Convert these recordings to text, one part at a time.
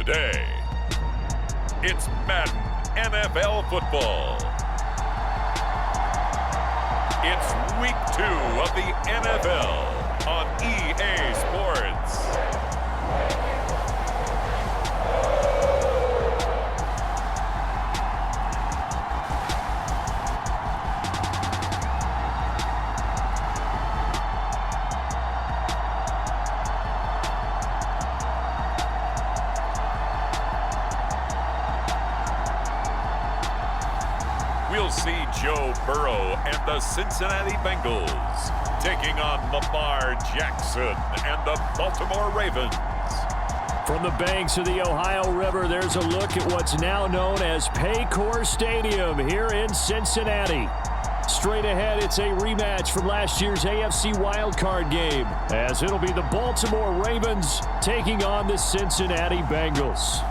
today. It's Madden NFL football. It's week 2 of the NFL on EA Sports. We'll see Joe Burrow and the Cincinnati Bengals taking on Lamar Jackson and the Baltimore Ravens. From the banks of the Ohio River, there's a look at what's now known as Paycor Stadium here in Cincinnati. Straight ahead, it's a rematch from last year's AFC wildcard game, as it'll be the Baltimore Ravens taking on the Cincinnati Bengals.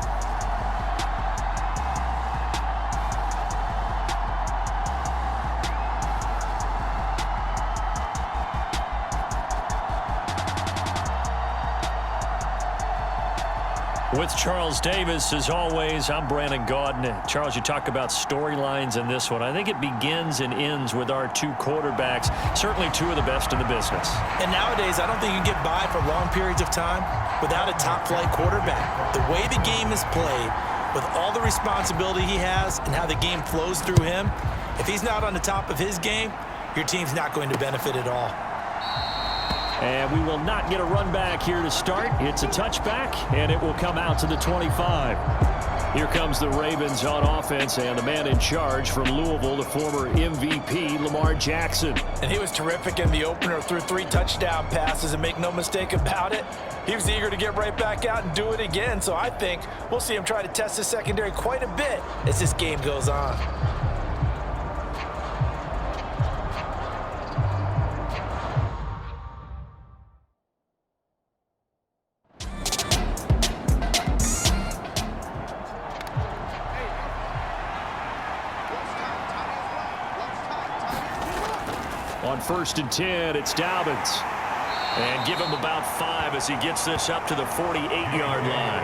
With Charles Davis, as always, I'm Brandon Gaudin. Charles, you talk about storylines in this one. I think it begins and ends with our two quarterbacks, certainly two of the best in the business. And nowadays, I don't think you can get by for long periods of time without a top-flight quarterback. The way the game is played, with all the responsibility he has and how the game flows through him, if he's not on the top of his game, your team's not going to benefit at all. And we will not get a run back here to start. It's a touchback, and it will come out to the 25. Here comes the Ravens on offense, and the man in charge from Louisville, the former MVP, Lamar Jackson. And he was terrific in the opener, threw 3 touchdown passes, and make no mistake about it, he was eager to get right back out and do it again. So I think we'll see him try to test his secondary quite a bit as this game goes on. On 1st and 10, it's Dobbins. And give him about 5 as he gets this up to the 48-yard line.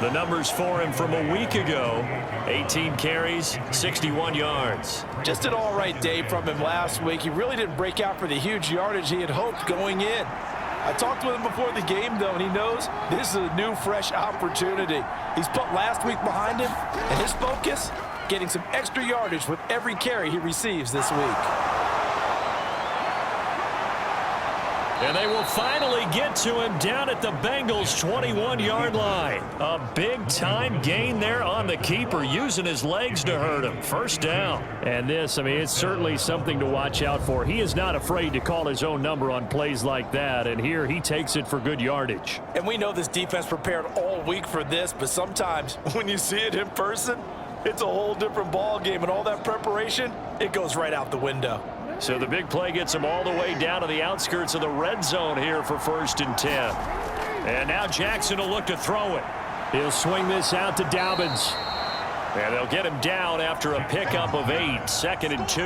The numbers for him from a week ago, 18 carries, 61 yards. Just an all-right day from him last week. He really didn't break out for the huge yardage he had hoped going in. I talked with him before the game, though, and he knows this is a new, fresh opportunity. He's put last week behind him, and his focus, getting some extra yardage with every carry he receives this week. And they will finally get to him down at the Bengals' 21-yard line. A big-time gain there on the keeper, using his legs to hurt him. First down. And this, I mean, it's certainly something to watch out for. He is not afraid to call his own number on plays like that, and here he takes it for good yardage. And we know this defense prepared all week for this, but sometimes when you see it in person, it's a whole different ball game, and all that preparation, it goes right out the window. So the big play gets him all the way down to the outskirts of the red zone here for 1st and 10. And now Jackson will look to throw it. He'll swing this out to Dobbins. And they'll get him down after a pickup of 8, 2nd and 2.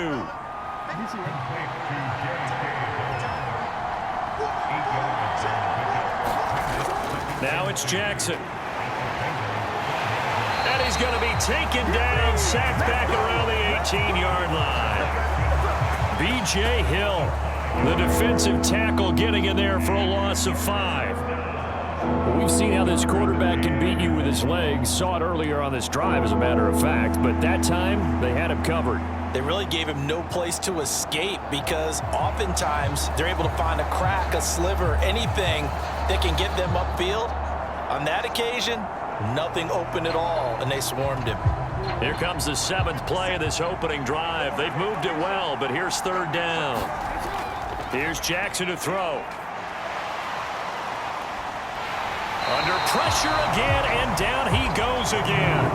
Now it's Jackson. And he's going to be taken down, sacked back around the 18-yard line. B.J. Hill, the defensive tackle, getting in there for a loss of 5. We've seen how this quarterback can beat you with his legs. Saw it earlier on this drive, as a matter of fact. But that time, they had him covered. They really gave him no place to escape because oftentimes they're able to find a crack, a sliver, anything that can get them upfield. On that occasion, nothing open at all, and they swarmed him. Here comes the 7th play of this opening drive. They've moved it well, but here's 3rd down. Here's Jackson to throw. Under pressure again, and down he goes again.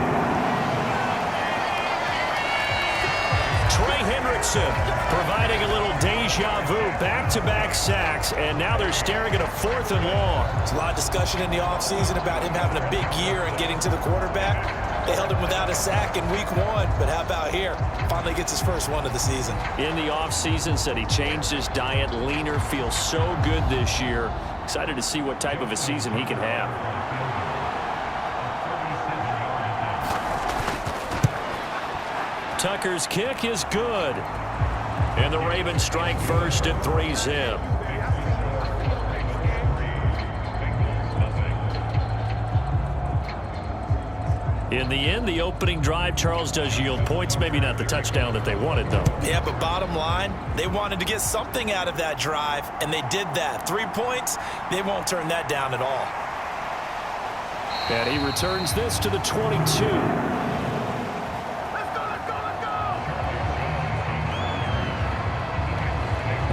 Trey Hendrickson providing a little deja vu, back-to-back sacks, and now they're staring at a 4th and long. There's a lot of discussion in the offseason about him having a big year and getting to the quarterback. They held him without a sack in week 1, but how about here? Finally gets his first one of the season. In the offseason, said he changed his diet, leaner, feels so good this year. Excited to see what type of a season he can have. Tucker's kick is good. And the Ravens strike first at 3-zip. In the end, the opening drive, Charles, does yield points. Maybe not the touchdown that they wanted, though. Yeah, but bottom line, they wanted to get something out of that drive, and they did that. 3 points, they won't turn that down at all. And he returns this to the 22.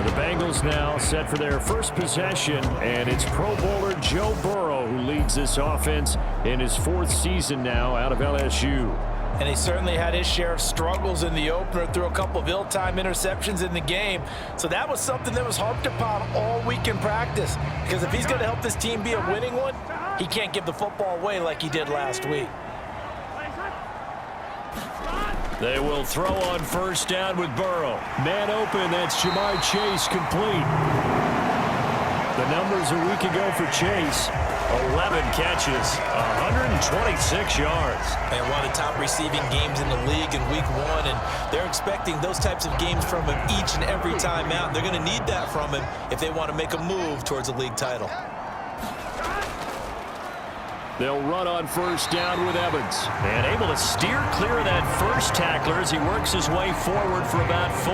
The Bengals now set for their first possession, and it's Pro Bowler Joe Burrow who leads this offense in his 4th season now out of LSU. And he certainly had his share of struggles in the opener, threw a couple of ill-timed interceptions in the game. So that was something that was harped upon all week in practice. Because if he's going to help this team be a winning one, he can't give the football away like he did last week. They will throw on first down with Burrow. Man open, that's Jamar Chase complete. The numbers a week ago for Chase, 11 catches, 126 yards. And one of the top receiving games in the league in week 1, and they're expecting those types of games from him each and every time out. They're going to need that from him if they want to make a move towards a league title. They'll run on first down with Evans. And able to steer clear of that first tackler as he works his way forward for about 4.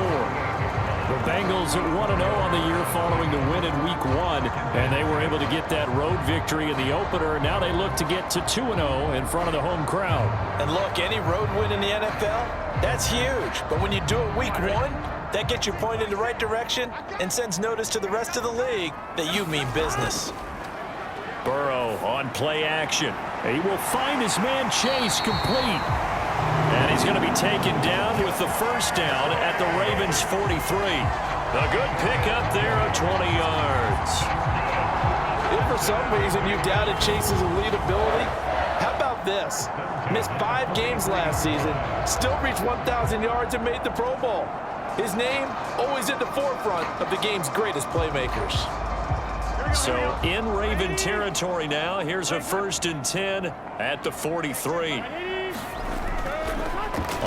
The Bengals at 1-0 on the year following the win in week 1. And they were able to get that road victory in the opener. Now they look to get to 2-0 in front of the home crowd. And look, any road win in the NFL, that's huge. But when you do it week 1, that gets you pointed in the right direction and sends notice to the rest of the league that you mean business. Burrow on play action. He will find his man Chase complete. And he's going to be taken down with the first down at the Ravens 43. A good pickup there of 20 yards. If for some reason you doubted Chase's elite ability, how about this? Missed 5 games last season, still reached 1,000 yards and made the Pro Bowl. His name always at the forefront of the game's greatest playmakers. So in Raven territory now. Here's a 1st and 10 at the 43.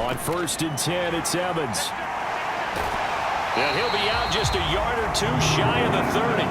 On 1st and 10, it's Evans. And he'll be out just a yard or 2 shy of the 30.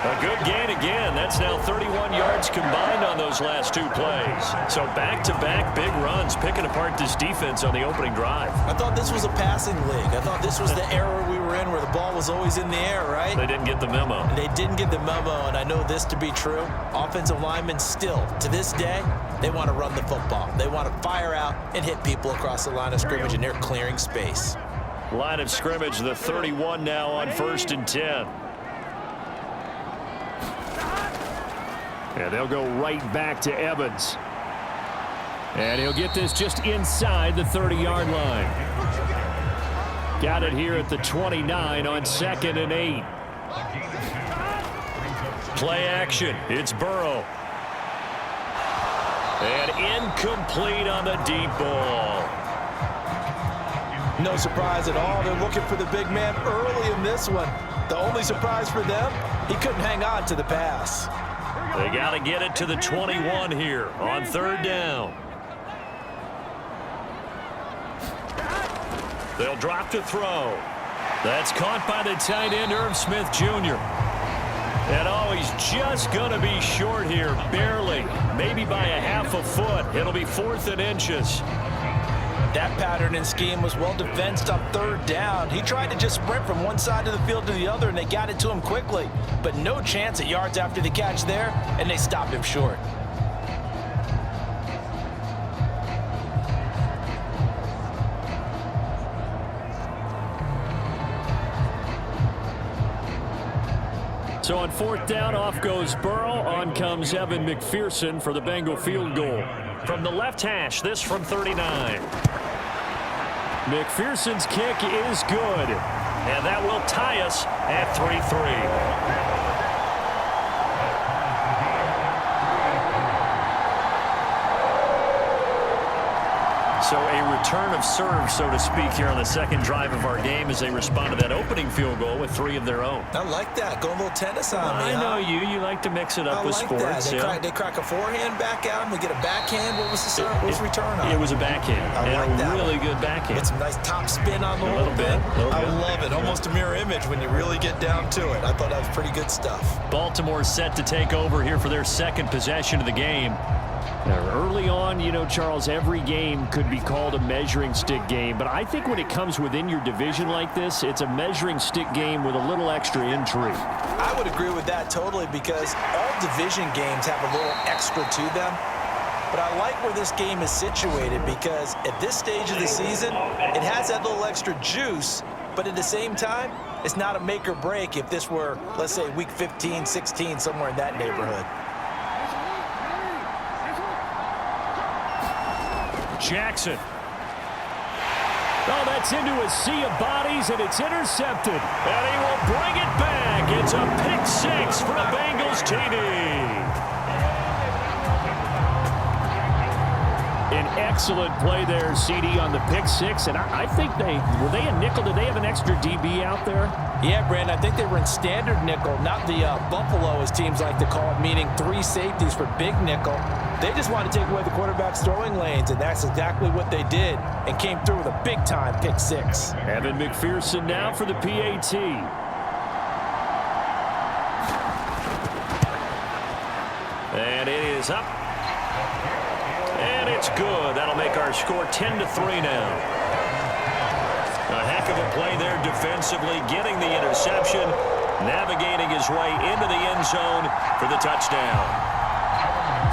A good gain again. That's now 31 yards combined on those last 2 plays. So back-to-back big runs, picking apart this defense on the opening drive. I thought this was a passing league. I thought this was the era we were in where the ball was always in the air, right? They didn't get the memo. They didn't get the memo, and I know this to be true. Offensive linemen still, to this day, they want to run the football. They want to fire out and hit people across the line of scrimmage, and they're clearing space. Line of scrimmage, the 31 now on 1st and 10. And they'll go right back to Evans. And he'll get this just inside the 30-yard line. Got it here at the 29 on 2nd and 8. Play action. It's Burrow. And incomplete on the deep ball. No surprise at all. They're looking for the big man early in this one. The only surprise for them, he couldn't hang on to the pass. They got to get it to the 21 here on 3rd down. They'll drop to throw. That's caught by the tight end, Irv Smith Jr. And oh, he's just going to be short here, barely, maybe by a half a foot. It'll be 4th and inches. That pattern and scheme was well defensed up 3rd down. He tried to just sprint from one side of the field to the other, and they got it to him quickly. But no chance at yards after the catch there, and they stopped him short. So on 4th down, off goes Burrow. On comes Evan McPherson for the Bengal field goal. From the left hash, this from 39. McPherson's kick is good. And that will tie us at 3-3. So a return of serve, so to speak, here on the second drive of our game as they respond to that opening field goal with 3 of their own. I like that. Go a little tennis on me. I know you like to mix it up with sports. They crack a forehand back out, and we get a backhand. What was the serve? What was the return on? It was a backhand. I like that. Really good backhand. Get some nice top spin on the whole thing. I love it. Almost a mirror image when you really get down to it. I thought that was pretty good stuff. Baltimore set to take over here for their second possession of the game. Now, early on, you know, Charles, every game could be called a measuring stick game. But I think when it comes within your division like this, it's a measuring stick game with a little extra intrigue. I would agree with that totally because all division games have a little extra to them. But I like where this game is situated because at this stage of the season, it has that little extra juice. But at the same time, it's not a make or break if this were, let's say, week 15, 16, somewhere in that neighborhood. Jackson. Oh, that's into a sea of bodies, and it's intercepted. And he will bring it back. It's a pick 6 for a Bengals TD. An excellent play there, CD, on the pick 6. And I think were they a nickel? Did they have an extra DB out there? Yeah, Brandon, I think they were in standard nickel, not the Buffalo, as teams like to call it, meaning 3 safeties for big nickel. They just wanted to take away the quarterback's throwing lanes, and that's exactly what they did, and came through with a big-time pick 6. Evan McPherson now for the PAT. And it is up. And it's good. That'll make our score 10-3 now. A heck of a play there defensively, getting the interception, navigating his way into the end zone for the touchdown.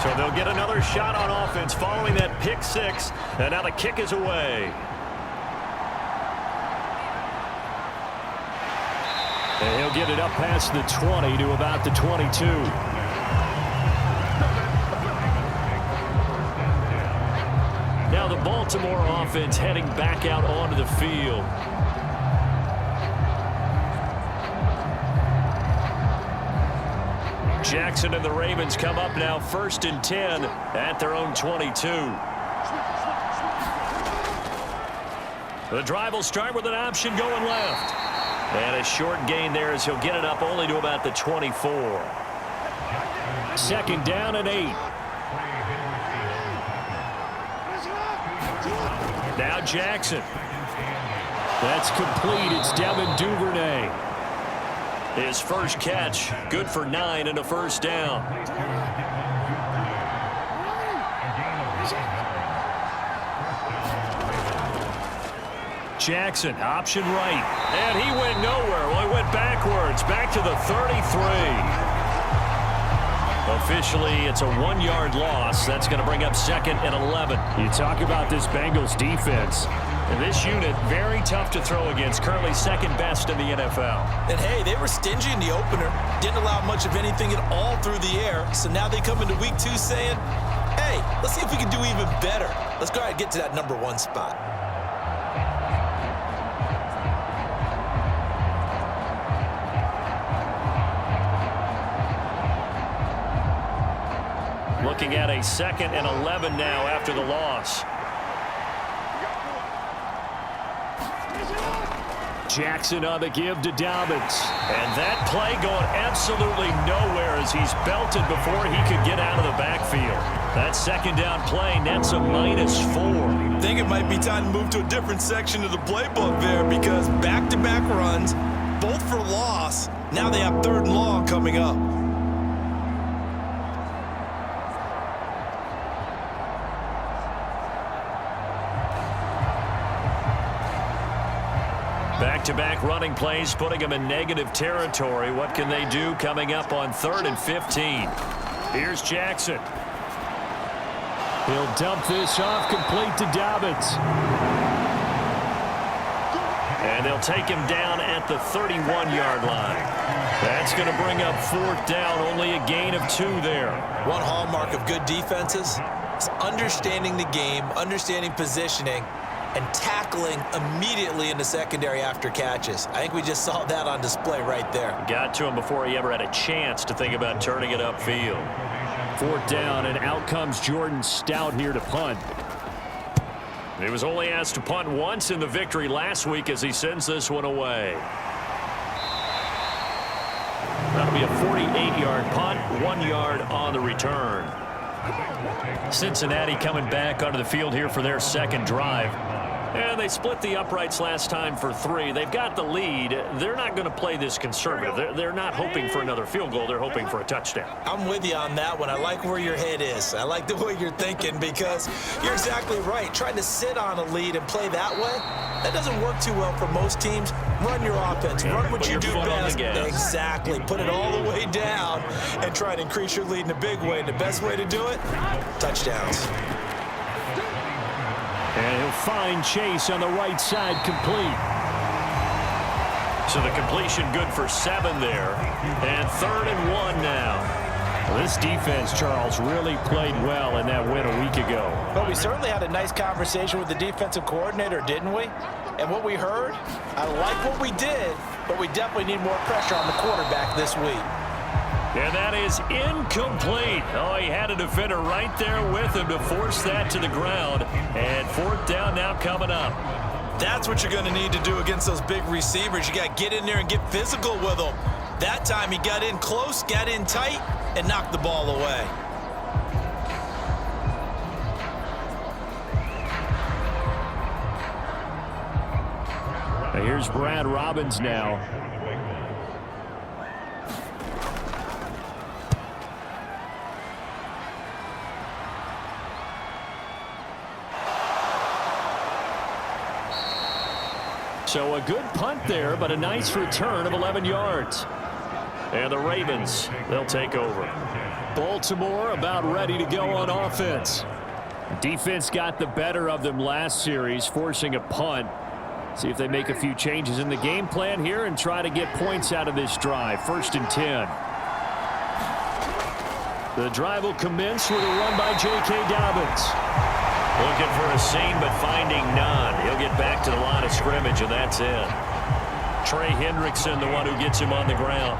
So they'll get another shot on offense following that pick 6, and now the kick is away. And he'll get it up past the 20 to about the 22. Now the Baltimore offense heading back out onto the field. Jackson and the Ravens come up now 1st and 10 at their own 22. The drive will start with an option going left. And a short gain there as he'll get it up only to about the 24. 2nd down and 8. Now Jackson. That's complete. It's Devin Duvernay. His first catch, good for 9 and a first down. Jackson, option right. And he went nowhere. Well, he went backwards, back to the 33. Officially, it's a 1-yard loss. That's going to bring up 2nd and 11. You talk about this Bengals defense. And this unit, very tough to throw against. Currently 2nd best in the NFL. And, hey, they were stingy in the opener. Didn't allow much of anything at all through the air. So now they come into week 2 saying, hey, let's see if we can do even better. Let's go ahead and get to that number 1 spot. Looking at a 2nd and 11 now after the loss. Jackson on the give to Dobbins. And that play going absolutely nowhere as he's belted before he could get out of the backfield. That 2nd down play nets a -4. I think it might be time to move to a different section of the playbook there because back-to-back runs, both for loss. Now they have 3rd and long coming up. Back-to-back running plays, putting them in negative territory. What can they do coming up on 3rd and 15? Here's Jackson. He'll dump this off complete to Dobbins. And they'll take him down at the 31-yard line. That's going to bring up 4th down, only a gain of 2 there. One hallmark of good defenses is understanding the game, understanding positioning, and tackling immediately in the secondary after catches. I think we just saw that on display right there. Got to him before he ever had a chance to think about turning it upfield. 4th down, and out comes Jordan Stout here to punt. He was only asked to punt once in the victory last week as he sends this one away. That'll be a 48-yard punt, 1 yard on the return. Cincinnati coming back onto the field here for their second drive. And they split the uprights last time for 3. They've got the lead. They're not going to play this conservative. They're not hoping for another field goal. They're hoping for a touchdown. I'm with you on that one. I like where your head is. I like the way you're thinking because you're exactly right. Trying to sit on a lead and play that way, that doesn't work too well for most teams. Run your offense. Run what you do best. Exactly. Put it all the way down and try to increase your lead in a big way. And the best way to do it, touchdowns. And he'll find Chase on the right side, complete. So the completion good for 7 there. And 3rd and 1 now. Well, this defense, Charles, really played well in that win a week ago. But we certainly had a nice conversation with the defensive coordinator, didn't we? And what we heard, I like what we did, but we definitely need more pressure on the quarterback this week. And that is incomplete. Oh, he had a defender right there with him to force that to the ground. And 4th down now coming up. That's what you're going to need to do against those big receivers. You got to get in there and get physical with them. That time he got in close, got in tight, and knocked the ball away. Now here's Brad Robbins now. So a good punt there, but a nice return of 11 yards. And the Ravens, they'll take over. Baltimore about ready to go on offense. Defense got the better of them last series, forcing a punt. See if they make a few changes in the game plan here and try to get points out of this drive. 1st and 10. The drive will commence with a run by J.K. Dobbins. Looking for a seam, but finding none. He'll get back to the line of scrimmage, and that's it. Trey Hendrickson, the one who gets him on the ground.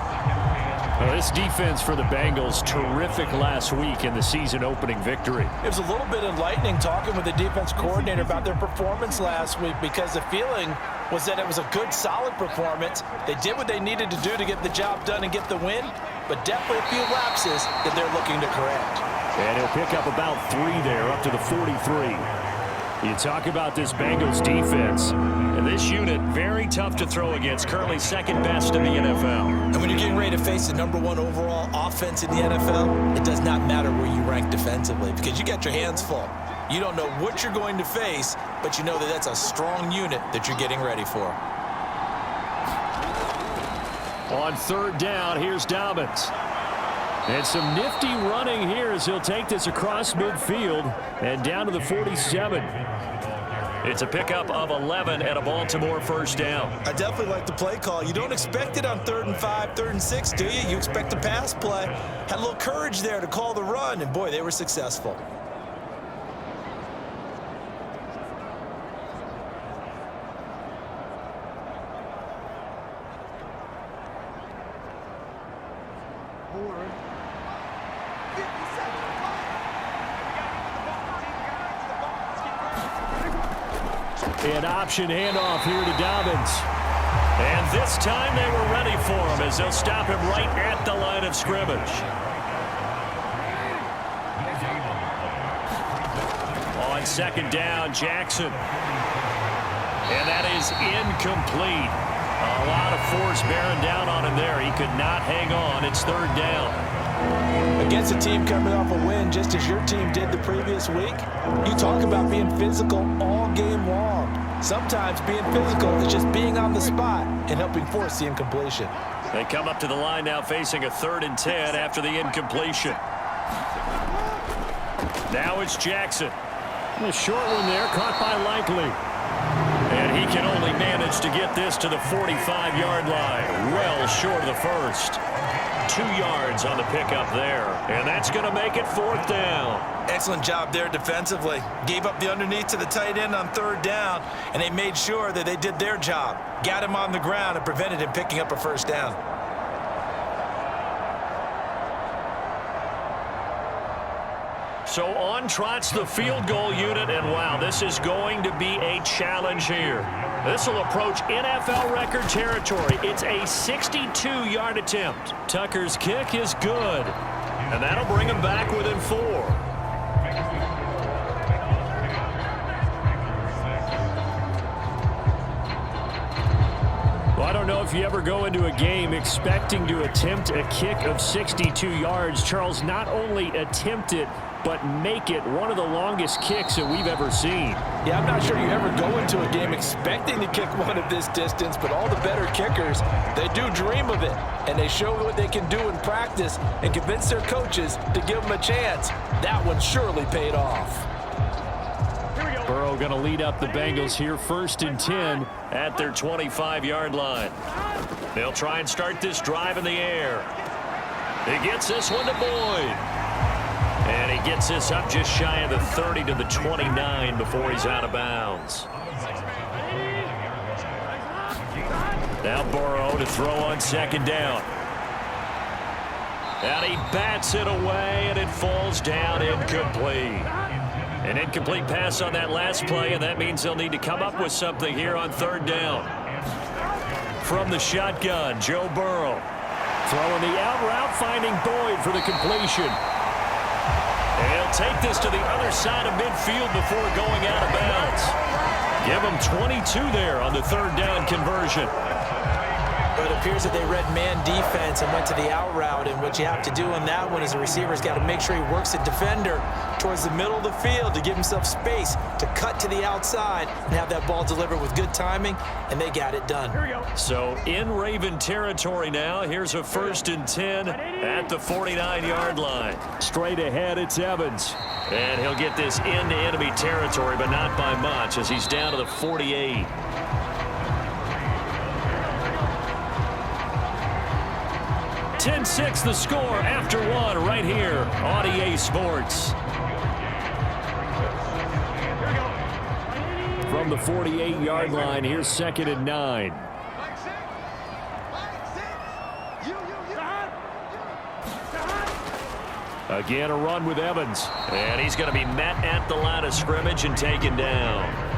Well, this defense for the Bengals, terrific last week in the season-opening victory. It was a little bit enlightening talking with the defense coordinator about their performance last week because the feeling was that it was a good, solid performance. They did what they needed to do to get the job done and get the win, but definitely a few lapses that they're looking to correct. And he'll pick up about 3 there, up to the 43. You talk about this Bengals defense, and this unit, very tough to throw against, currently 2nd best in the NFL. And when you're getting ready to face the #1 overall offense in the NFL, it does not matter where you rank defensively because you got your hands full. You don't know what you're going to face, but you know that that's a strong unit that you're getting ready for. On 3rd down, here's Dobbins. And some nifty running here as he'll take this across midfield and down to the 47. It's a pickup of 11 and a Baltimore 1st down. I definitely like the play call. You don't expect it on 3rd and 5, 3rd and 6, do you? You expect a pass play. Had a little courage there to call the run, and boy, they were successful. An option handoff here to Dobbins. And this time they were ready for him as they'll stop him right at the line of scrimmage. On 2nd down, Jackson. And that is incomplete. A lot of force bearing down on him there. He could not hang on. It's 3rd down. Against a team coming off a win just as your team did the previous week, you talk about being physical all game long. Sometimes being physical is just being on the spot and helping force the incompletion. They come up to the line now facing a 3rd and 10 after the incompletion. Now it's Jackson. A short one there, caught by Likely. And he can only manage to get this to the 45-yard line. Well short of the 1st. 2 yards on the pickup there. And that's going to make it 4th down. Excellent job there defensively. Gave up the underneath to the tight end on 3rd down, and they made sure that they did their job. Got him on the ground and prevented him picking up a 1st down. So on trots the field goal unit, and wow, this is going to be a challenge here. This will approach NFL record territory. It's a 62-yard attempt. Tucker's kick is good, and that'll bring him back within 4. Well, I don't know if you ever go into a game expecting to attempt a kick of 62 yards. Charles, not only attempt it, but make it one of the longest kicks that we've ever seen. Yeah, I'm not sure you ever go into a game expecting to kick one of this distance, but all the better kickers, they do dream of it, and they show what they can do in practice and convince their coaches to give them a chance. That one surely paid off. Burrow going to lead up the Bengals here, 1st and 10 at their 25-yard line. They'll try and start this drive in the air. He gets this one to Boyd. And he gets this up just shy of the 30 to the 29 before he's out of bounds. Now Burrow to throw on 2nd down. And he bats it away, and it falls down incomplete. An incomplete pass on that last play, and that means they'll need to come up with something here on 3rd down. From the shotgun, Joe Burrow. Throwing the out route, finding Boyd for the completion. He'll take this to the other side of midfield before going out of bounds. Give him 22 there on the 3rd down conversion. But it appears that they read man defense and went to the out route, and what you have to do on that one is the receiver's got to make sure he works the defender towards the middle of the field to give himself space to cut to the outside and have that ball delivered with good timing, and they got it done. So in Raven territory now, here's a 1st and 10 at the 49-yard line. Straight ahead, it's Evans. And he'll get this into enemy territory, but not by much as he's down to the 48. .6 the score after 1 right here on EA Sports. From the 48-yard line, here's 2nd and 9. Again, a run with Evans. And he's going to be met at the line of scrimmage and taken down.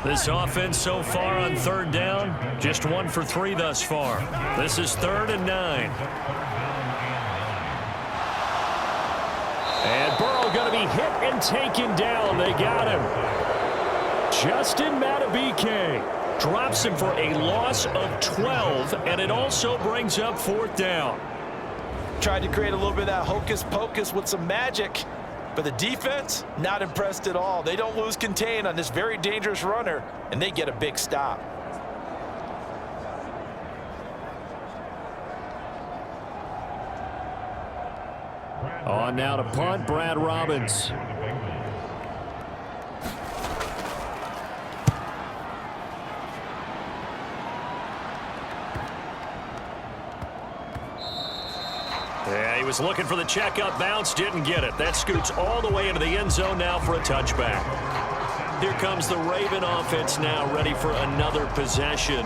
This offense so far on 3rd down, just 1 for 3 thus far. This is 3rd and 9. And Burrow going to be hit and taken down. They got him. Justin Madubuike drops him for a loss of 12, and it also brings up 4th down. Tried to create a little bit of that hocus pocus with some magic. But the defense, not impressed at all. They don't lose contain on this very dangerous runner, and they get a big stop. On now to punt, Brad Robbins. Yeah, he was looking for the checkup bounce, didn't get it. That scoots all the way into the end zone now for a touchback. Here comes the Raven offense now, ready for another possession.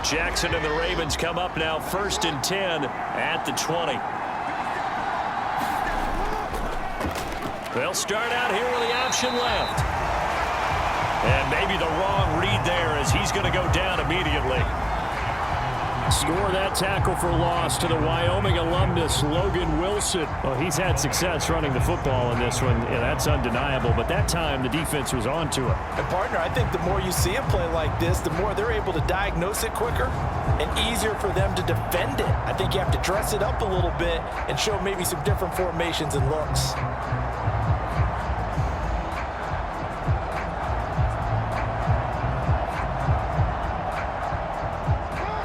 Jackson and the Ravens come up now, 1st and 10 at the 20. They'll start out here with the option left. And maybe the wrong read there as he's going to go down immediately. Score that tackle for loss to the Wyoming alumnus, Logan Wilson. Well, he's had success running the football in this one, and that's undeniable. But that time, the defense was on to it. And, partner, I think the more you see a play like this, the more they're able to diagnose it quicker and easier for them to defend it. I think you have to dress it up a little bit and show maybe some different formations and looks.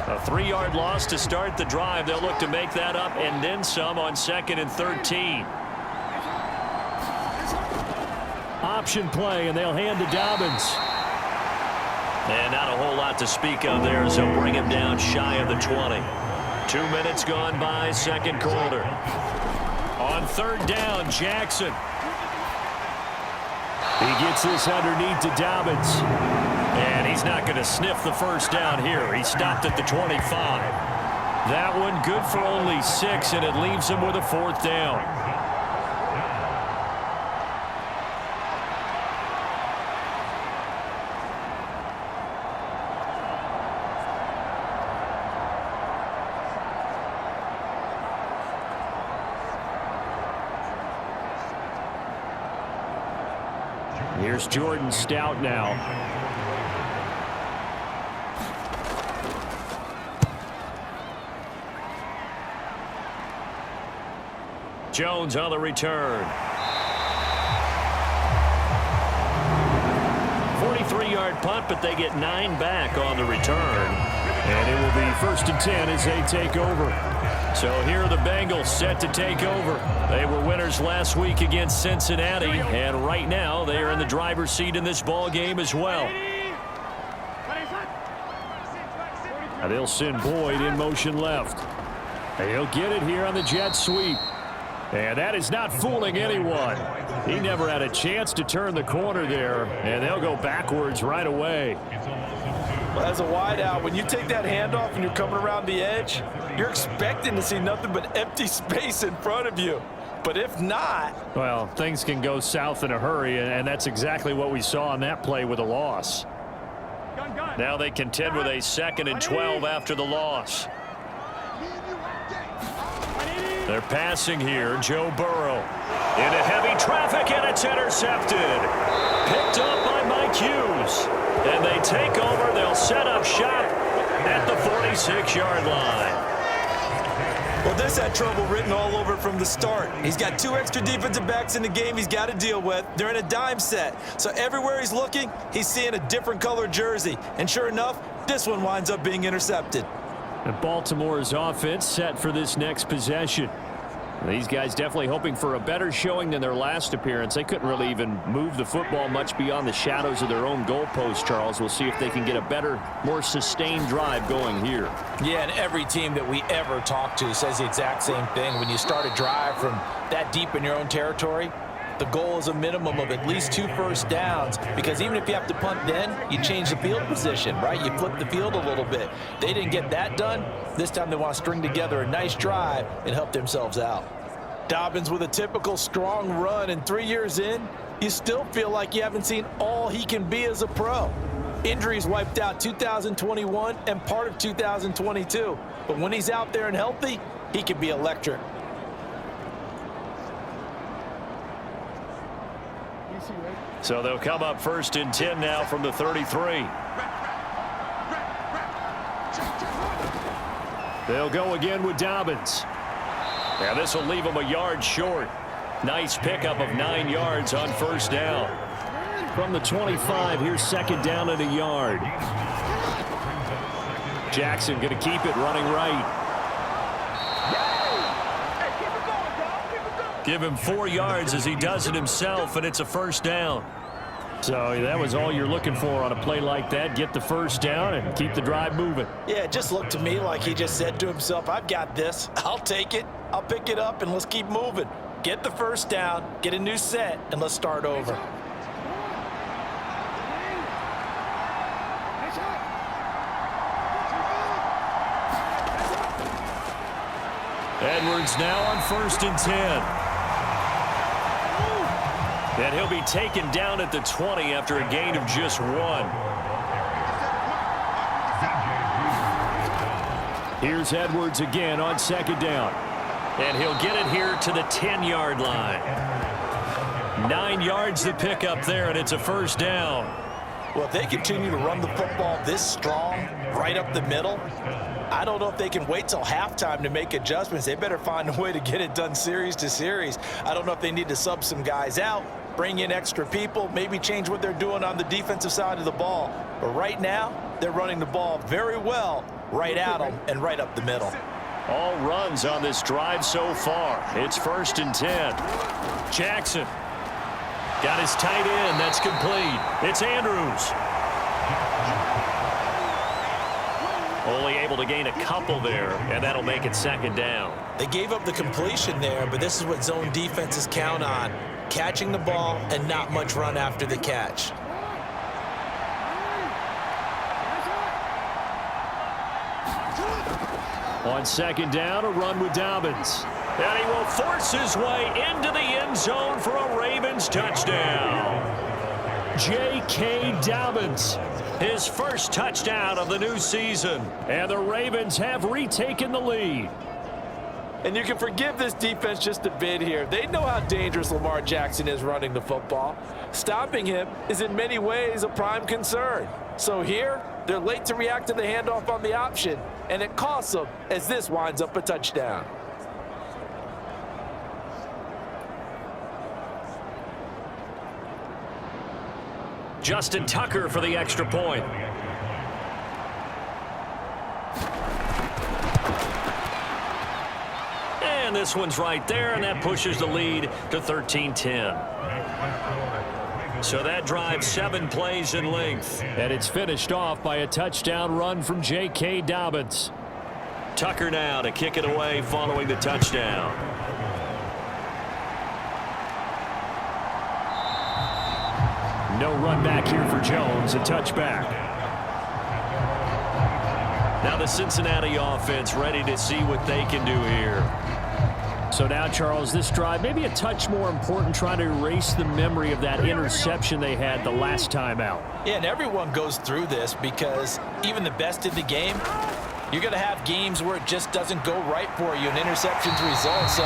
A 3-yard loss to start the drive. They'll look to make that up and then some on 2nd and 13. Option play, and they'll hand to Dobbins. And not a whole lot to speak of there as they'll bring him down shy of the 20. 2 minutes gone by, 2nd quarter. On 3rd down, Jackson. He gets this underneath to Dobbins. And he's not going to sniff the 1st down here. He stopped at the 25. That one good for only 6, and it leaves him with a 4th down. Here's Jordan Stout now. Jones on the return. 43-yard punt, but they get 9 back on the return. And it will be 1st and 10 as they take over. So here are the Bengals set to take over. They were winners last week against Cincinnati, and right now they are in the driver's seat in this ball game as well. Now they'll send Boyd in motion left. And he'll get it here on the jet sweep. And that is not fooling anyone. He never had a chance to turn the corner there, and they'll go backwards right away. Well, as a wideout, when you take that handoff and you're coming around the edge, you're expecting to see nothing but empty space in front of you. But if not... well, things can go south in a hurry, and that's exactly what we saw on that play with a loss. Now they contend with a 2nd and 12 after the loss. They're passing here. Joe Burrow into heavy traffic, and it's intercepted. Picked up by Mike Hughes. And they take over. They'll set up shop at the 46-yard line. Well, this had trouble written all over it from the start. He's got 2 extra defensive backs in the game he's got to deal with. They're in a dime set. So everywhere he's looking, he's seeing a different color jersey. And sure enough, this one winds up being intercepted. And Baltimore's offense set for this next possession. These guys definitely hoping for a better showing than their last appearance. They couldn't really even move the football much beyond the shadows of their own goalpost, Charles. We'll see if they can get a better, more sustained drive going here. Yeah, and every team that we ever talk to says the exact same thing. When you start a drive from that deep in your own territory, the goal is a minimum of at least 2 first downs, because even if you have to punt then, you change the field position, right? You flip the field a little bit. They didn't get that done. This time they want to string together a nice drive and help themselves out. Dobbins with a typical strong run, and 3 years in, you still feel like you haven't seen all he can be as a pro. Injuries wiped out 2021 and part of 2022. But when he's out there and healthy, he can be electric. So they'll come up 1st and 10 now from the 33. They'll go again with Dobbins. Now this will leave him a yard short. Nice pickup of 9 yards on 1st down. From the 25, here's 2nd down and a yard. Jackson going to keep it running right. Give him 4 yards as he does it himself, and it's a 1st down. So that was all you're looking for on a play like that. Get the 1st down and keep the drive moving. Yeah, it just looked to me like he just said to himself, I've got this. I'll take it. I'll pick it up, and let's keep moving. Get the 1st down, get a new set, and let's start over. Edwards now on 1st and 10. And he'll be taken down at the 20 after a gain of just 1. Here's Edwards again on 2nd down. And he'll get it here to the 10-yard line. 9 yards to pick up there, and it's a 1st down. Well, if they continue to run the football this strong, right up the middle, I don't know if they can wait till halftime to make adjustments. They better find a way to get it done series to series. I don't know if they need to sub some guys out, bring in extra people, maybe change what they're doing on the defensive side of the ball. But right now, they're running the ball very well right at them and right up the middle. All runs on this drive so far. It's 1st and 10. Jackson got his tight end. That's complete. It's Andrews. Only able to gain a couple there, and that'll make it 2nd down. They gave up the completion there, but this is what zone defenses count on. Catching the ball and not much run after the catch. On second down, a run with Dobbins. And he will force his way into the end zone for a Ravens touchdown. J.K. Dobbins, his first touchdown of the new season. And the Ravens have retaken the lead. And you can forgive this defense just a bit here. They know how dangerous Lamar Jackson is running the football. Stopping him is in many ways a prime concern. So here, they're late to react to the handoff on the option, and it costs them as this winds up a touchdown. Justin Tucker for the extra point. And this one's right there, and that pushes the lead to 13-10. So that drives 7 plays in length. And it's finished off by a touchdown run from J.K. Dobbins. Tucker now to kick it away following the touchdown. No run back here for Jones, a touchback. Now the Cincinnati offense ready to see what they can do here. So now, Charles, this drive maybe a touch more important, trying to erase the memory of that interception they had the last time out. Yeah, and everyone goes through this because even the best in the game, you're going to have games where it just doesn't go right for you, and interceptions result. So,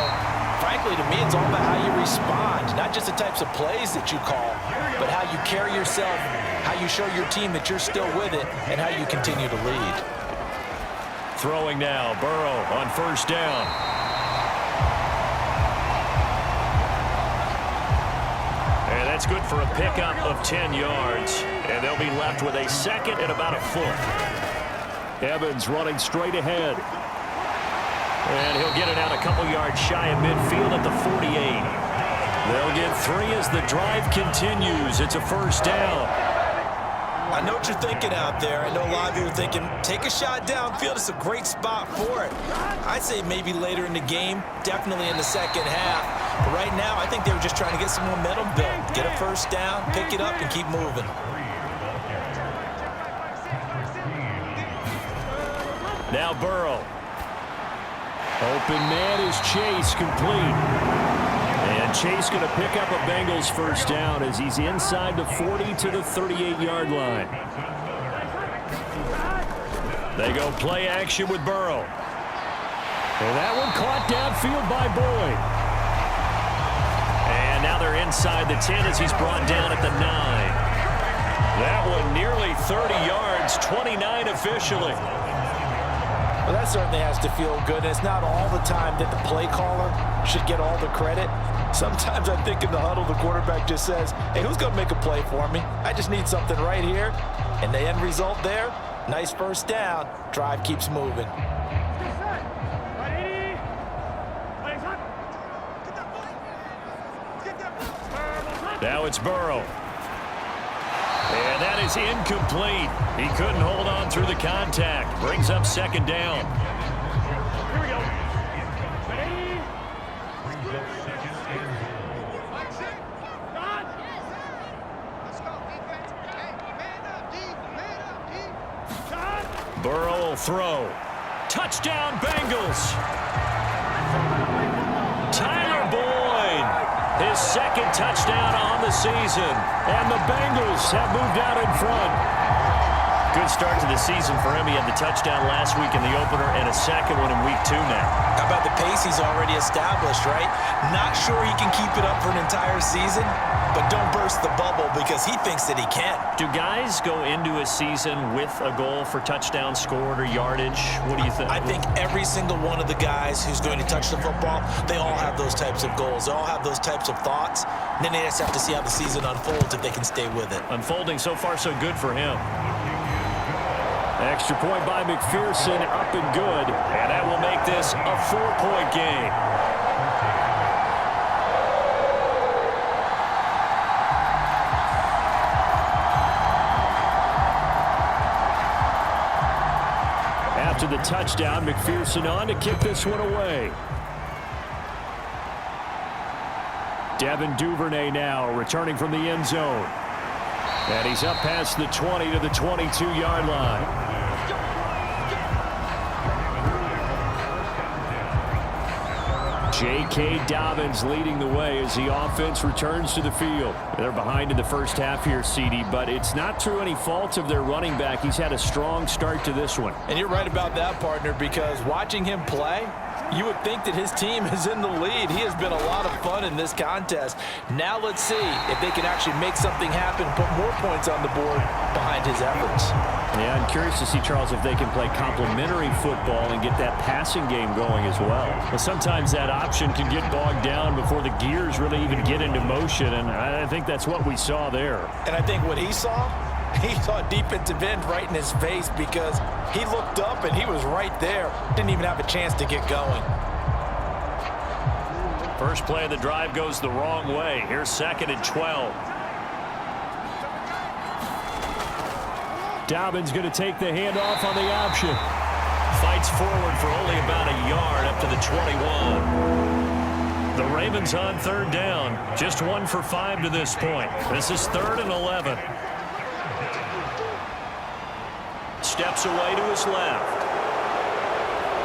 frankly, to me, it's all about how you respond, not just the types of plays that you call, but how you carry yourself, how you show your team that you're still with it, and how you continue to lead. Throwing now, Burrow on first down. And that's good for a pickup of 10 yards. And they'll be left with a second and about a foot. Evans running straight ahead. And he'll get it out a couple yards shy of midfield at the 48. They'll get 3 as the drive continues. It's a first down. I know what you're thinking out there. I know a lot of you are thinking, take a shot downfield. It's a great spot for it. I'd say maybe later in the game, definitely in the second half. But right now, I think they were just trying to get some momentum built. Get a first down, pick it up, and keep moving. Now Burrow. Open man is Chase, complete. And Chase going to pick up a Bengals first down as he's inside the 40 to the 38-yard line. They go play action with Burrow. And that one caught downfield by Boyd. And now they're inside the 10 as he's brought down at the 9. That one nearly 30 yards, 29 officially. Well, that certainly has to feel good. And it's not all the time that the play caller should get all the credit. Sometimes I think in the huddle, the quarterback just says, hey, who's going to make a play for me? I just need something right here. And the end result there, nice first down. Drive keeps moving. Now it's Burrow. And that is incomplete. He couldn't hold on through the contact. Brings up second down. Here we go. Ready? Burrow will throw. Touchdown, Bengals. Tyler Boyd, his second touchdown on the season. And the Bengals have moved out in front. Good start to the season for him. He had the touchdown last week in the opener and a second one in week 2 now. How about the pace he's already established, right? Not sure he can keep it up for an entire season, but don't burst the bubble because he thinks that he can. Do guys go into a season with a goal for touchdown scored or yardage? What do you think? I think every single one of the guys who's going to touch the football, they all have those types of goals. They all have those types of thoughts. And then they just have to see how the season unfolds if they can stay with it. Unfolding so far so good for him. Extra point by McPherson, up and good. And that will make this a 4-point game. After the touchdown, McPherson on to kick this one away. Devin Duvernay now returning from the end zone. And he's up past the 20 to the 22-yard line. J.K. Dobbins leading the way as the offense returns to the field. They're behind in the first half here, CD, but it's not through any fault of their running back. He's had a strong start to this one. And you're right about that, partner, because watching him play, you would think that his team is in the lead. He has been a lot of fun in this contest. Now let's see if they can actually make something happen, put more points on the board behind his efforts. Yeah, I'm curious to see, Charles, if they can play complementary football and get that passing game going as well. But sometimes that option can get bogged down before the gears really even get into motion, and I think that's what we saw there. And I think what he saw a defensive end right in his face because he looked up and he was right there. Didn't even have a chance to get going. First play of the drive goes the wrong way. Here's 2nd and 12. Dobbins going to take the handoff on the option. Fights forward for only about a yard up to the 21. The Ravens on 3rd down. Just 1 for 5 to this point. This is 3rd and 11. Steps away to his left.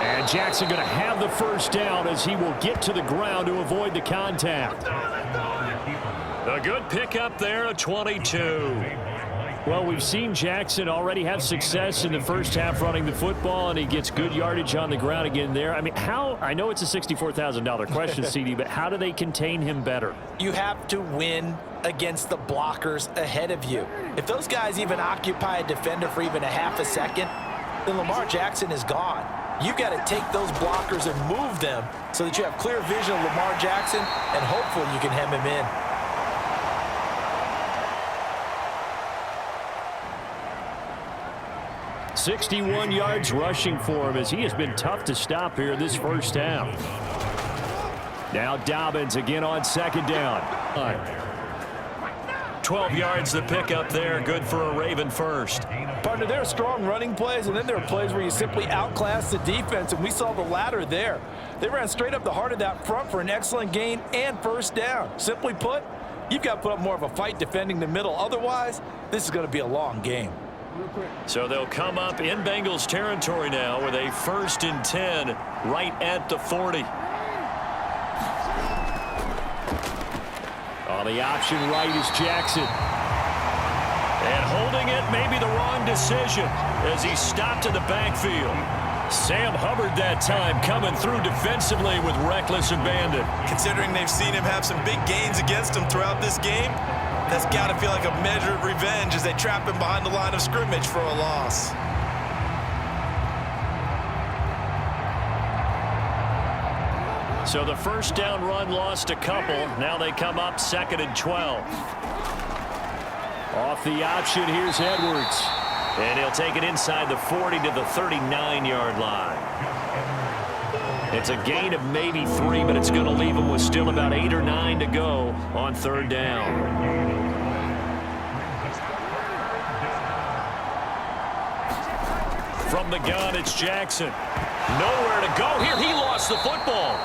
And Jackson going to have the first down as he will get to the ground to avoid the contact. A good pickup there, a 22. Well, we've seen Jackson already have success in the first half running the football, and he gets good yardage on the ground again there. I mean, I know it's a $64,000 question, CD, but how do they contain him better? You have to win against the blockers ahead of you. If those guys even occupy a defender for even a half a second, then Lamar Jackson is gone. You've got to take those blockers and move them so that you have clear vision of Lamar Jackson, and hopefully you can hem him in. 61 yards rushing for him as he has been tough to stop here this first half. Now Dobbins again on 2nd down. 12 yards the pickup there. Good for a Raven first. Partner, there are strong running plays, and then there are plays where you simply outclass the defense, and we saw the latter there. They ran straight up the heart of that front for an excellent gain and first down. Simply put, you've got to put up more of a fight defending the middle. Otherwise, this is going to be a long game. So they'll come up in Bengals territory now with a 1st and 10 right at the 40. On the option right is Jackson. And holding it may be the wrong decision as he stopped in the backfield. Sam Hubbard that time coming through defensively with reckless abandon. Considering they've seen him have some big gains against him throughout this game, that's got to feel like a measure of revenge as they trap him behind the line of scrimmage for a loss. So the first down run lost a couple. Now they come up 2nd and 12. Off the option, here's Edwards. And he'll take it inside the 40 to the 39-yard line. It's a gain of maybe 3, but it's going to leave him with still about 8 or 9 to go on 3rd down. From the gun, it's Jackson. Nowhere to go here. He lost the football.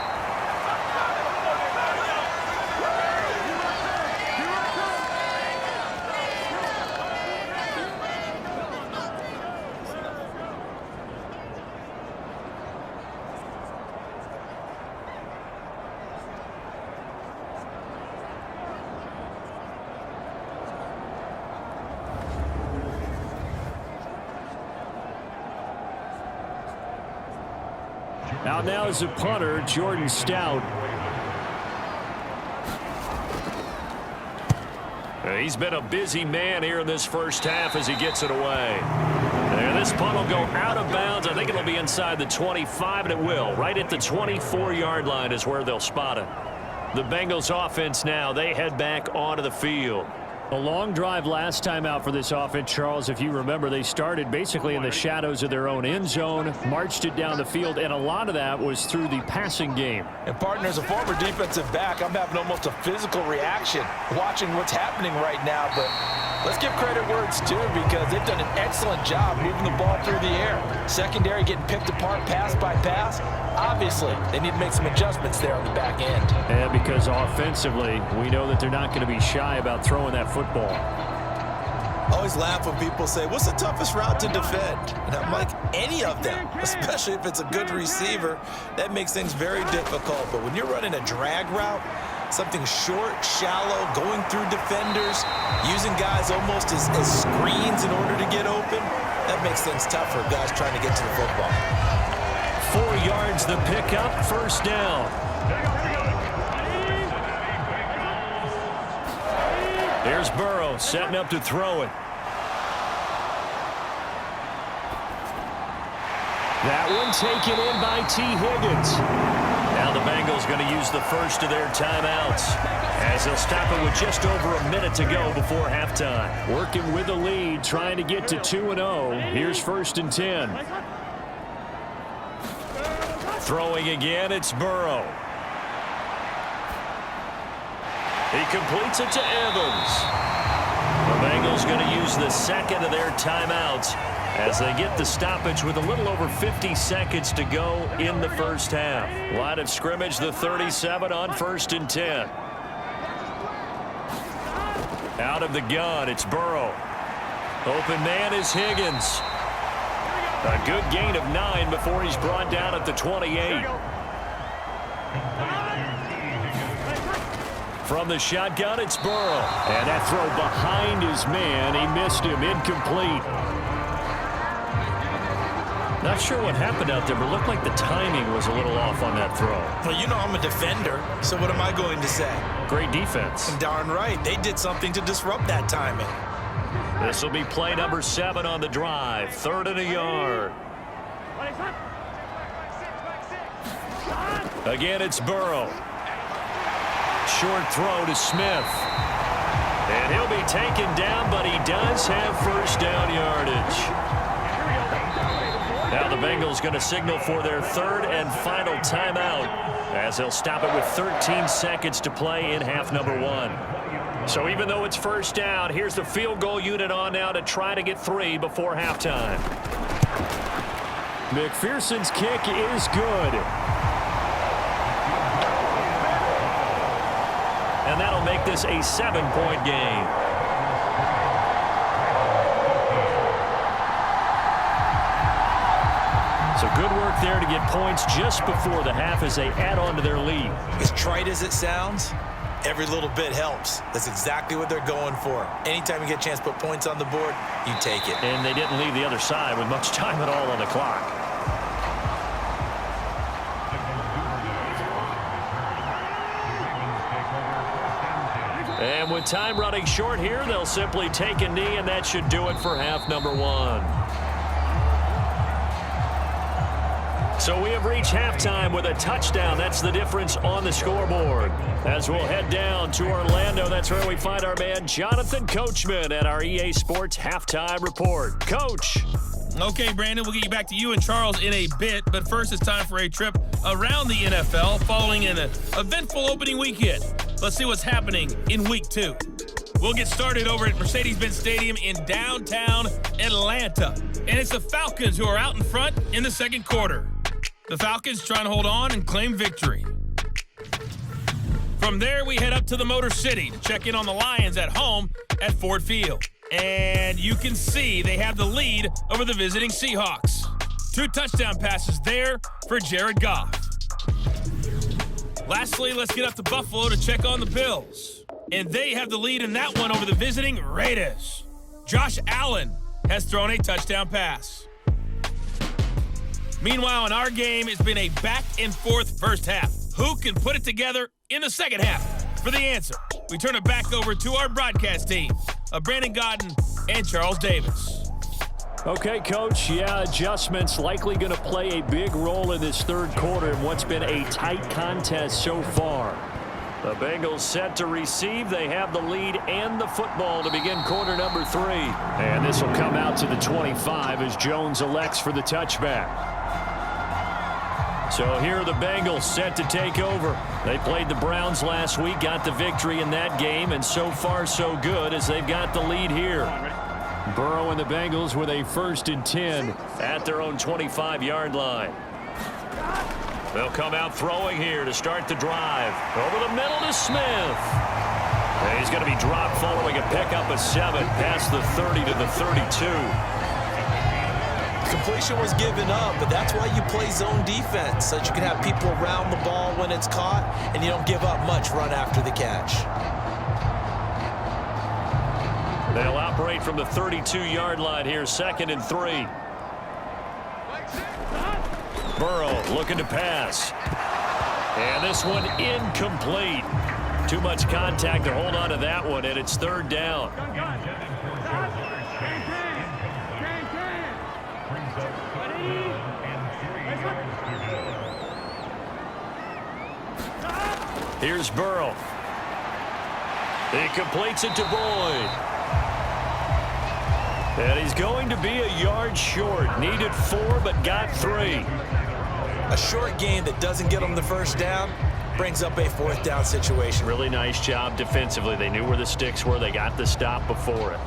Out now is the punter, Jordan Stout. He's been a busy man here in this first half as he gets it away. And this punt will go out of bounds. I think it'll be inside the 25, and it will. Right at the 24-yard line is where they'll spot it. The Bengals offense now, they head back onto the field. A long drive last time out for this offense, Charles. If you remember, they started basically in the shadows of their own end zone, marched it down the field, and a lot of that was through the passing game. And partner, as a former defensive back, I'm having almost a physical reaction watching what's happening right now. But let's give credit where it's due because they've done an excellent job moving the ball through the air. Secondary getting picked apart pass by pass. Obviously, they need to make some adjustments there on the back end. And because offensively, we know that they're not going to be shy about throwing that football. always laugh when people say, what's the toughest route to defend? And I'm like, any of them, especially if it's a good receiver. That makes things very difficult. But when you're running a drag route, something short, shallow, going through defenders, using guys almost as screens in order to get open, that makes things tough for guys trying to get to the football. 4 yards the pickup, first down. Here's Burrow setting up to throw it. That one taken in by T. Higgins. Now the Bengals going to use the first of their timeouts as they'll stop it with just over a minute to go before halftime. Working with the lead, trying to get to 2-0. Here's 1st and 10. Throwing again, it's Burrow. He completes it to Evans. The Bengals going to use the second of their timeouts as they get the stoppage with a little over 50 seconds to go in the first half. Line of scrimmage, the 37 on 1st and 10. Out of the gun, it's Burrow. Open man is Higgins. A good gain of 9 before he's brought down at the 28. From the shotgun, it's Burrow. And that throw behind his man. He missed him. Incomplete. Not sure what happened out there, but it looked like the timing was a little off on that throw. Well, you know I'm a defender, so what am I going to say? Great defense. Darn right. They did something to disrupt that timing. This will be play number 7 on the drive. 3rd and a yard. Again, it's Burrow. Short throw to Smith. And he'll be taken down, but he does have first down yardage. Now the Bengals going to signal for their 3rd and final timeout as they'll stop it with 13 seconds to play in half number 1. So even though it's first down, here's the field goal unit on now to try to get 3 before halftime. McPherson's kick is good. And that'll make this a 7-point game. So good work there to get points just before the half as they add on to their lead. As trite as it sounds, every little bit helps. That's exactly what they're going for. Anytime you get a chance to put points on the board, you take it. And they didn't leave the other side with much time at all on the clock. And with time running short here, they'll simply take a knee, and that should do it for half number 1. So we have reached halftime with a touchdown. That's the difference on the scoreboard. As we'll head down to Orlando, that's where we find our man Jonathan Coachman at our EA Sports Halftime Report. Coach. Okay, Brandon, we'll get you back to you and Charles in a bit, but first it's time for a trip around the NFL following an eventful opening weekend. Let's see what's happening in Week 2. We'll get started over at Mercedes-Benz Stadium in downtown Atlanta, and it's the Falcons who are out in front in the second quarter. The Falcons trying to hold on and claim victory. From there, we head up to the Motor City to check in on the Lions at home at Ford Field. And you can see they have the lead over the visiting Seahawks. 2 touchdown passes there for Jared Goff. Lastly, let's get up to Buffalo to check on the Bills. And they have the lead in that one over the visiting Raiders. Josh Allen has thrown a touchdown pass. Meanwhile, in our game, it's been a back-and-forth first half. Who can put it together in the second half? For the answer, we turn it back over to our broadcast team of Brandon Godden and Charles Davis. Okay, Coach, adjustments likely going to play a big role in this third quarter in what's been a tight contest so far. The Bengals set to receive. They have the lead and the football to begin quarter number 3. And this will come out to the 25 as Jones elects for the touchback. So here are the Bengals set to take over. They played the Browns last week, got the victory in that game, and so far so good as they've got the lead here. Burrow and the Bengals with a 1st and 10 at their own 25-yard line. They'll come out throwing here to start the drive. Over the middle to Smith. And he's going to be dropped following a pickup of 7 past the 30 to the 32. Completion was given up, but that's why you play zone defense, so that you can have people around the ball when it's caught, and you don't give up much run after the catch. They'll operate from the 32-yard line here, 2nd and 3. Burrow looking to pass. And this one incomplete. Too much contact to hold on to that one, and it's 3rd down. Here's Burrow. He completes it to Boyd. And he's going to be a yard short. Needed 4, but got 3. A short gain that doesn't get them the first down brings up a 4th down situation. Really nice job defensively. They knew where the sticks were. They got the stop before it.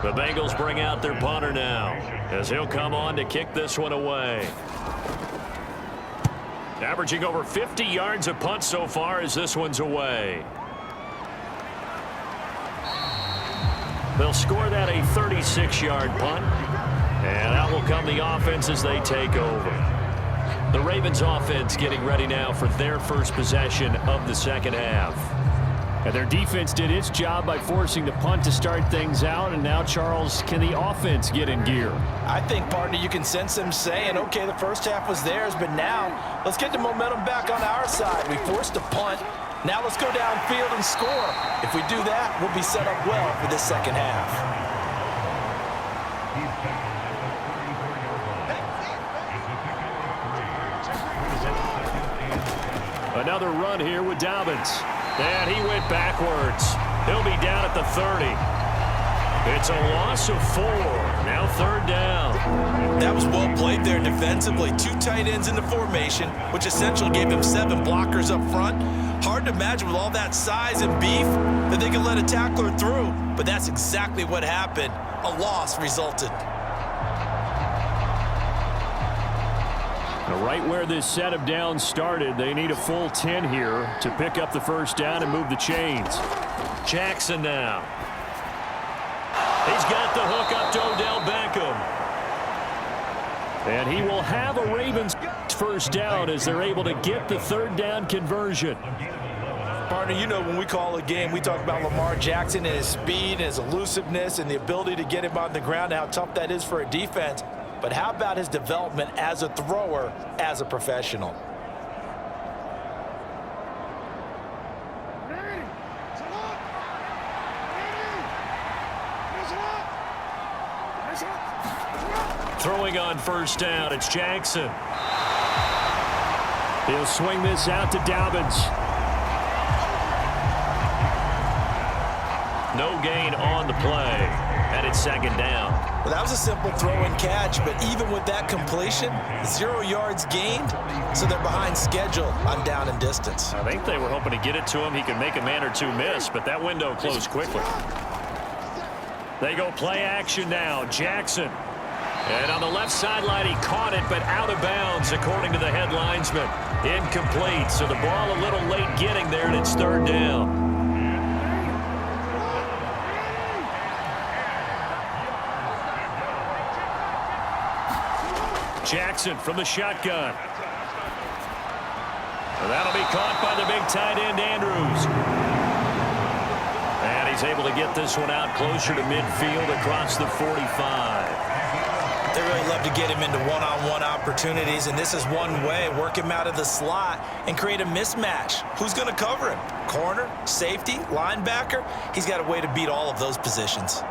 The Bengals bring out their punter now, as he'll come on to kick this one away. Averaging over 50 yards a punt so far as this one's away. They'll score that a 36-yard punt, and out will come the offense as they take over. The Ravens offense getting ready now for their first possession of the second half. And their defense did its job by forcing the punt to start things out. And now, Charles, can the offense get in gear? I think, partner, you can sense them saying, okay, the first half was theirs, but now let's get the momentum back on our side. We forced a punt. Now let's go downfield and score. If we do that, we'll be set up well for this second half. Another run here with Dobbins. And he went backwards. He'll be down at the 30. It's a loss of 4. Now 3rd down. That was well played there defensively. 2 tight ends in the formation, which essentially gave him 7 blockers up front. Hard to imagine with all that size and beef that they could let a tackler through. But that's exactly what happened. A loss resulted. Right where this set of downs started, they need a full 10 here to pick up the first down and move the chains. Jackson now. He's got the hook up to Odell Beckham. And he will have a Ravens first down as they're able to get the 3rd down conversion. Partner, you know when we call a game, we talk about Lamar Jackson and his speed and his elusiveness and the ability to get him on the ground and how tough that is for a defense. But how about his development as a thrower, as a professional? Throwing on first down, it's Jackson. He'll swing this out to Dobbins. No gain on the play, and it's 2nd down. Well, that was a simple throw and catch, but even with that completion, 0 yards gained, so they're behind schedule on down and distance. I think they were hoping to get it to him. He could make a man or 2 miss, but that window closed quickly. They go play action now. Jackson. And on the left sideline, he caught it, but out of bounds, according to the head linesman. Incomplete, so the ball a little late getting there, and it's 3rd down. Jackson from the shotgun. And that'll be caught by the big tight end, Andrews. And he's able to get this one out closer to midfield across the 45. They really love to get him into one-on-one opportunities, and this is one way. Work him out of the slot and create a mismatch. Who's going to cover him? Corner, safety, linebacker? He's got a way to beat all of those positions.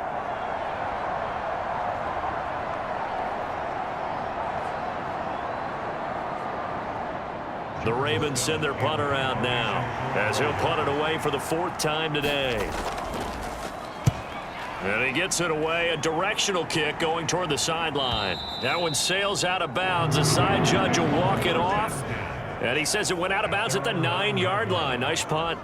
The Ravens send their punter out now, as he'll punt it away for the 4th time today. And he gets it away, a directional kick going toward the sideline. That one sails out of bounds. The side judge will walk it off, And he says it went out of bounds at the 9-yard line. Nice punt.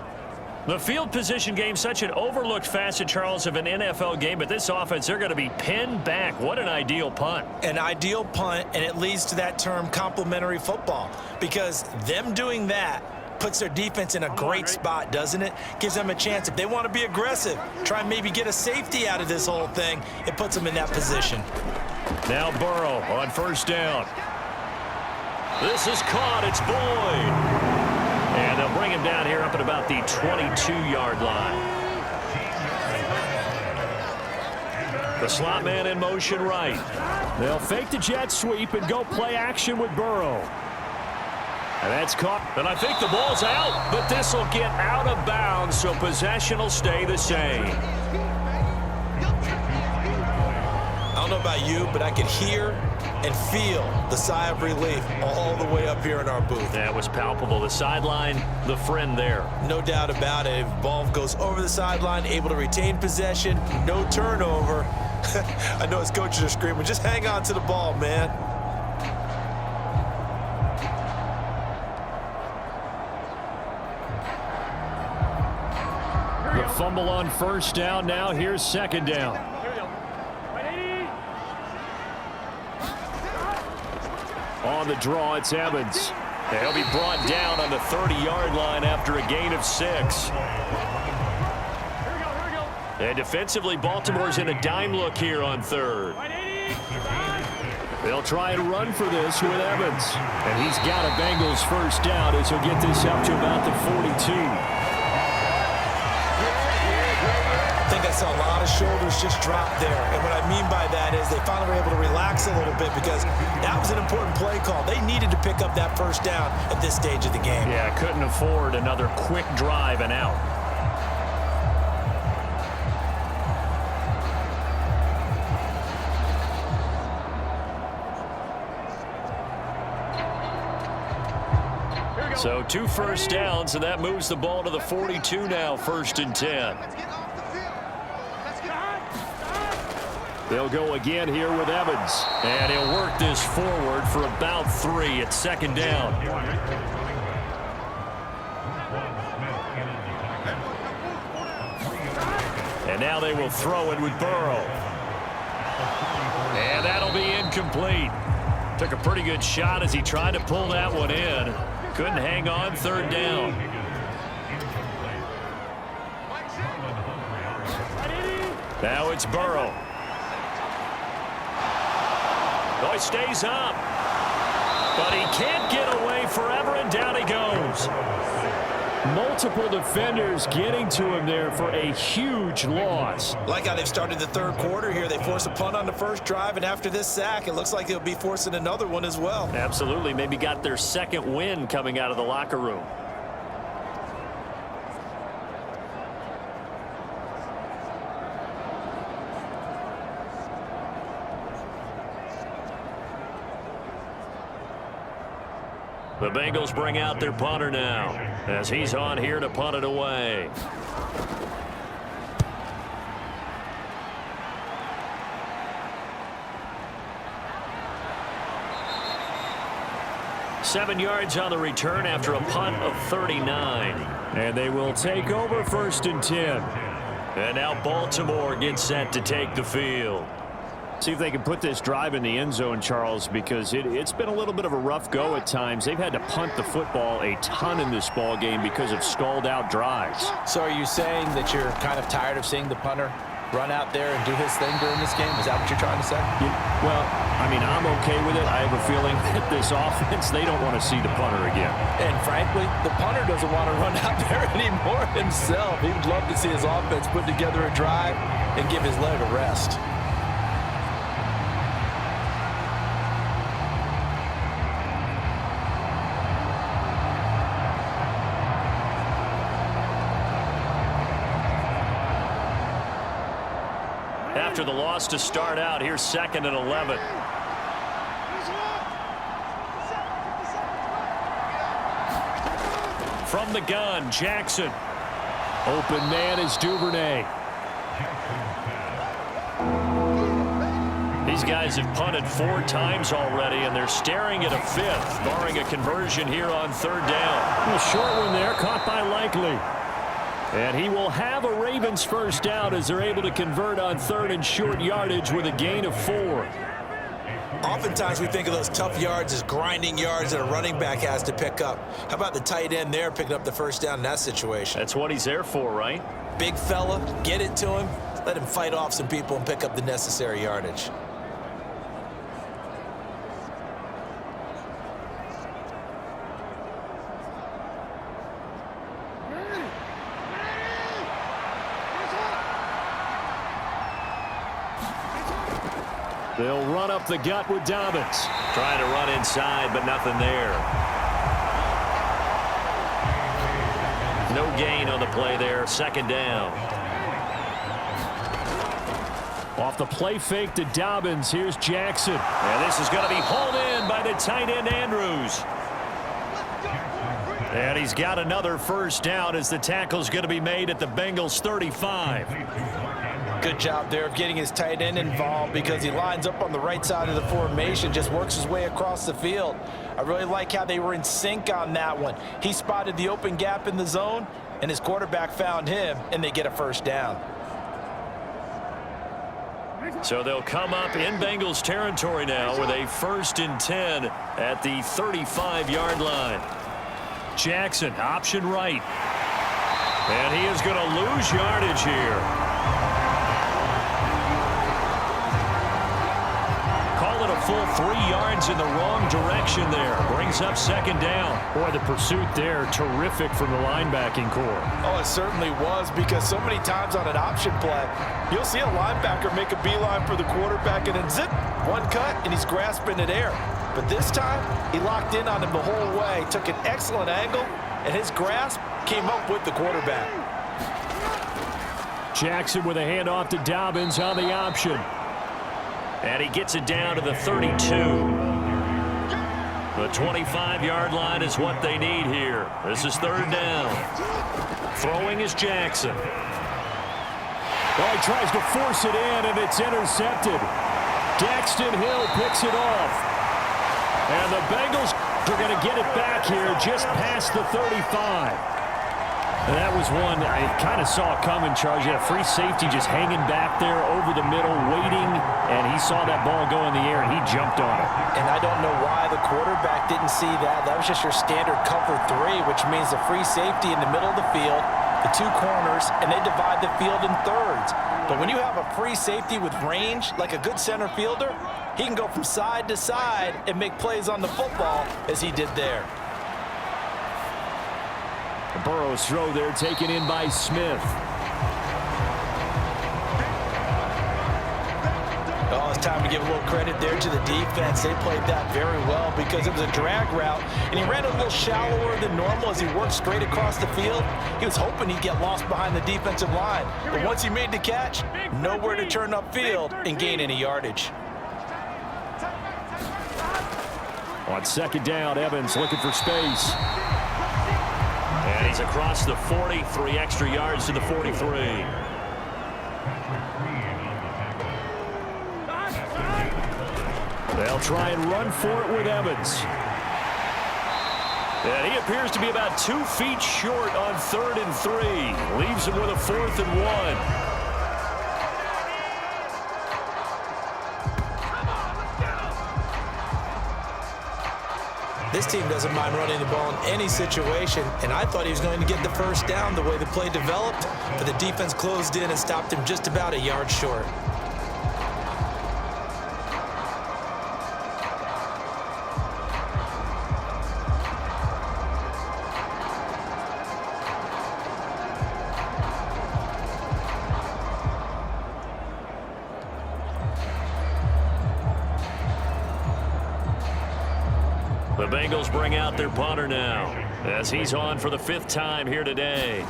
The field position game, such an overlooked facet, Charles, of an NFL game, but this offense, they're going to be pinned back. What an ideal punt. An ideal punt, and it leads to that term complementary football, because them doing that puts their defense in a great spot, doesn't it? Gives them a chance. If they want to be aggressive, try and maybe get a safety out of this whole thing, it puts them in that position. Now Burrow on first down. This is caught. It's Boyd. And they'll bring him down here up at about the 22-yard line. The slot man in motion right. They'll fake the jet sweep and go play action with Burrow. And that's caught. And I think the ball's out, but this will get out of bounds, so possession will stay the same. I don't know about you, but I could hear and feel the sigh of relief all the way up here in our booth. That was palpable. The sideline, the friend there. No doubt about it. If the ball goes over the sideline, able to retain possession, no turnover. I know his coaches are screaming, just hang on to the ball, man. The fumble on first down. Now here's second down. On the draw, it's Evans. He'll be brought down on the 30-yard line after a gain of 6. And defensively, Baltimore's in a dime look here on third. They'll try and run for this with Evans. And he's got a Bengals first down as he'll get this up to about the 42. I think I saw a lot of shoulders just drop there. And what I mean by that is they finally were able to relax a little bit, because that was an important play call. They needed to pick up that first down at this stage of the game. Yeah, couldn't afford another quick drive and out. So 2 first downs, and that moves the ball to the 42 now, 1st and 10. They'll go again here with Evans. And he'll work this forward for about 3 at 2nd down. And now they will throw it with Burrow. And that'll be incomplete. Took a pretty good shot as he tried to pull that one in. Couldn't hang on, 3rd down. Now it's Burrow. Oh, he stays up. But he can't get away forever, and down he goes. Multiple defenders getting to him there for a huge loss. Like how they've started the 3rd quarter here. They force a punt on the first drive, and after this sack, it looks like they'll be forcing another one as well. Absolutely. Maybe got their 2nd win coming out of the locker room. The Bengals bring out their punter now, as he's on here to punt it away. Seven yards on the return after a punt of 39. And they will take over 1st and 10. And now Baltimore gets set to take the field. See if they can put this drive in the end zone, Charles, because it's been a little bit of a rough go at times. They've had to punt the football a ton in this ball game because of stalled-out drives. So are you saying that you're kind of tired of seeing the punter run out there and do his thing during this game? Is that what you're trying to say? Well, I mean, I'm okay with it. I have a feeling that this offense, they don't want to see the punter again. And frankly, the punter doesn't want to run out there anymore himself. He would love to see his offense put together a drive and give his leg a rest. After the loss to start out, here's 2nd and 11. From the gun, Jackson. Open man is Duvernay. He's These guys have punted 4 times already, and they're staring at a 5th, barring a conversion here on 3rd down. A short one there, caught by Likely. And he will have a Ravens first down as they're able to convert on 3rd and short yardage with a gain of 4. Oftentimes we think of those tough yards as grinding yards that a running back has to pick up. How about the tight end there picking up the first down in that situation? That's what he's there for, right? Big fella, get it to him, let him fight off some people and pick up the necessary yardage. They'll run up the gut with Dobbins. Trying to run inside, but nothing there. No gain on the play there. 2nd down. Off the play fake to Dobbins. Here's Jackson. And this is going to be hauled in by the tight end, Andrews. And he's got another first down as the tackle's going to be made at the Bengals 35. Good job there of getting his tight end involved because he lines up on the right side of the formation, just works his way across the field. I really like how they were in sync on that one. He spotted the open gap in the zone, and his quarterback found him, and they get a first down. So they'll come up in Bengals territory now with a 1st and 10 at the 35-yard line. Jackson, option right. And he is going to lose yardage here. Full 3 yards in the wrong direction there. Brings up 2nd down. Boy, the pursuit there, terrific from the linebacking core. Oh, it certainly was, because so many times on an option play, you'll see a linebacker make a beeline for the quarterback and then zip, one cut, and he's grasping at air. But this time, he locked in on him the whole way, took an excellent angle, and his grasp came up with the quarterback. Jackson with a handoff to Dobbins on the option. And he gets it down to the 32. The 25-yard line is what they need here. This is 3rd down. Throwing is Jackson. Well, he tries to force it in, and it's intercepted. Daxton Hill picks it off. And the Bengals are going to get it back here just past the 35. And that was one I kind of saw it coming, Charles. You had a free safety just hanging back there over the middle, waiting, and he saw that ball go in the air, and he jumped on it. And I don't know why the quarterback didn't see that. That was just your standard cover 3, which means the free safety in the middle of the field, the 2 corners, and they divide the field in thirds. But when you have a free safety with range, like a good center fielder, he can go from side to side and make plays on the football as he did there. Burrow's throw there taken in by Smith. Oh, it's time to give a little credit there to the defense. They played that very well because it was a drag route, and he ran a little shallower than normal as he worked straight across the field. He was hoping he'd get lost behind the defensive line, but once he made the catch, nowhere to turn upfield and gain any yardage. On 2nd down, Evans looking for space. And he's across the 40, 3 extra yards to the 43. They'll try and run for it with Evans. And he appears to be about 2 feet short on 3rd and 3. Leaves him with a 4th and 1. This team doesn't mind running the ball in any situation, and I thought he was going to get the first down the way the play developed, but the defense closed in and stopped him just about a yard short. The Bengals bring out their punter now as he's on for the 5th time here today.